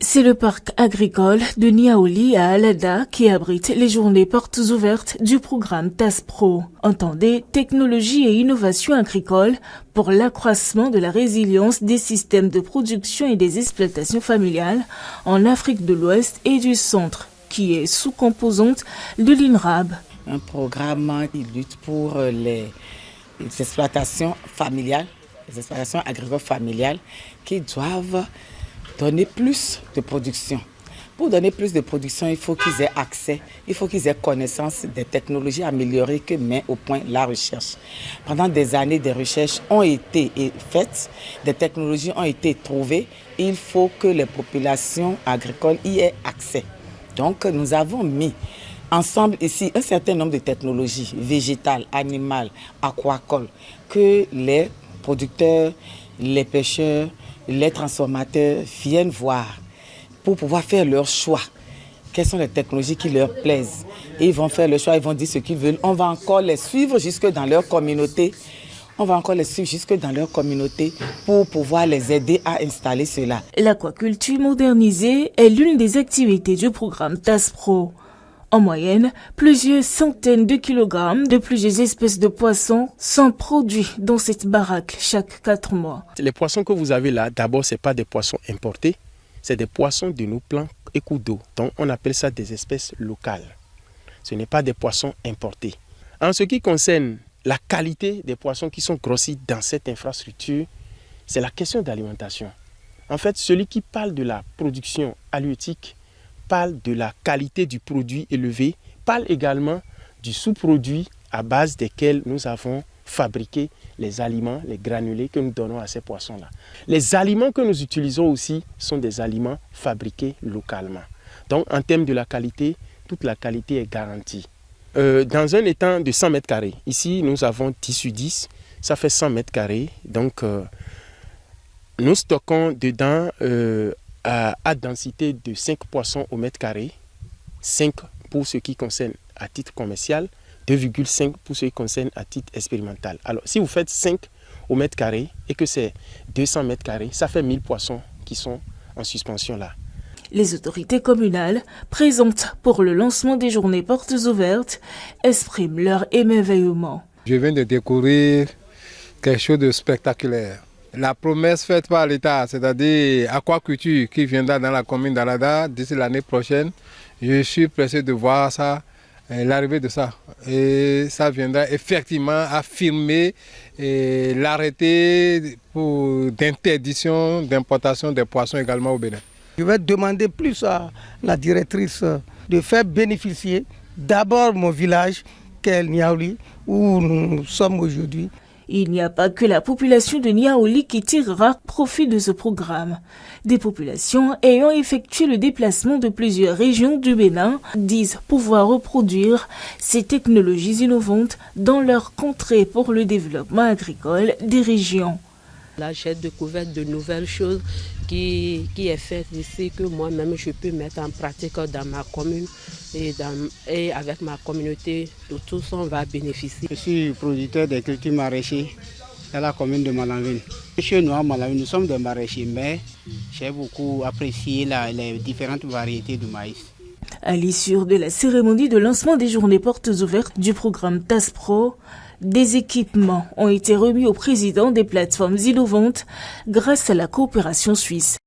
C'est le parc agricole de Niaouli à Alada qui abrite les journées portes ouvertes du programme TASPRO. Entendez technologie et innovation agricole pour l'accroissement de la résilience des systèmes de production et des exploitations familiales en Afrique de l'Ouest et du Centre, qui est sous-composante de l'INRAB. Un programme qui lutte pour les exploitations familiales, les exploitations agricoles familiales qui doivent donner plus de production. Pour donner plus de production, il faut qu'ils aient accès, il faut qu'ils aient connaissance des technologies améliorées que met au point la recherche. Pendant des années, des recherches ont été faites, des technologies ont été trouvées. Il faut que les populations agricoles y aient accès. Donc, nous avons mis ensemble ici un certain nombre de technologies végétales, animales, aquacoles, que les producteurs, les pêcheurs, les transformateurs viennent voir pour pouvoir faire leur choix. Quelles sont les technologies qui leur plaisent? Et ils vont faire le choix, ils vont dire ce qu'ils veulent. On va encore les suivre jusque dans leur communauté. Pour pouvoir les aider à installer cela. L'aquaculture modernisée est l'une des activités du programme TASPRO. En moyenne, plusieurs centaines de kilogrammes de plusieurs espèces de poissons sont produits dans cette baraque chaque 4 mois. Les poissons que vous avez là, d'abord, ce n'est pas des poissons importés, c'est des poissons de nos plans et cours d'eau. Donc, on appelle ça des espèces locales. Ce n'est pas des poissons importés. En ce qui concerne la qualité des poissons qui sont grossis dans cette infrastructure, c'est la question d'alimentation. En fait, celui qui parle de la production halieutique parle de la qualité du produit élevé, parle également du sous-produit à base desquels nous avons fabriqué les aliments, les granulés que nous donnons à ces poissons-là. Les aliments que nous utilisons aussi sont des aliments fabriqués localement. Donc en termes de la qualité, toute la qualité est garantie. Dans un étang de 100 mètres carrés, ici nous avons 10 sur 10, ça fait 100 mètres carrés. Donc nous stockons dedans à densité de 5 poissons au mètre carré, 5 pour ce qui concerne à titre commercial, 2,5 pour ce qui concerne à titre expérimental. Alors, si vous faites 5 au mètre carré et que c'est 200 mètres carrés, ça fait 1000 poissons qui sont en suspension là. Les autorités communales, présentes pour le lancement des journées portes ouvertes, expriment leur émerveillement. Je viens de découvrir quelque chose de spectaculaire. La promesse faite par l'État, c'est-à-dire aquaculture qui viendra dans la commune d'Alada d'ici l'année prochaine, je suis pressé de voir ça, l'arrivée de ça. Et ça viendra effectivement affirmer l'arrêté d'interdiction d'importation des poissons également au Bénin. Je vais demander plus à la directrice de faire bénéficier d'abord mon village, qu'est Niaouli, où nous sommes aujourd'hui. Il n'y a pas que la population de Niaouli qui tirera profit de ce programme. Des populations ayant effectué le déplacement de plusieurs régions du Bénin disent pouvoir reproduire ces technologies innovantes dans leur contrée pour le développement agricole des régions. Là, j'ai découvert de nouvelles choses qui est faite ici, que moi-même je peux mettre en pratique dans ma commune et avec ma communauté. De tous, on va bénéficier. Je suis producteur de cultures maraîchers dans la commune de Malanville. Chez nous à Malanville, nous sommes des maraîchers, mais j'ai beaucoup apprécié les différentes variétés de maïs. À l'issue de la cérémonie de lancement des journées portes ouvertes du programme TASPRO, des équipements ont été remis au président des plateformes innovantes grâce à la coopération suisse.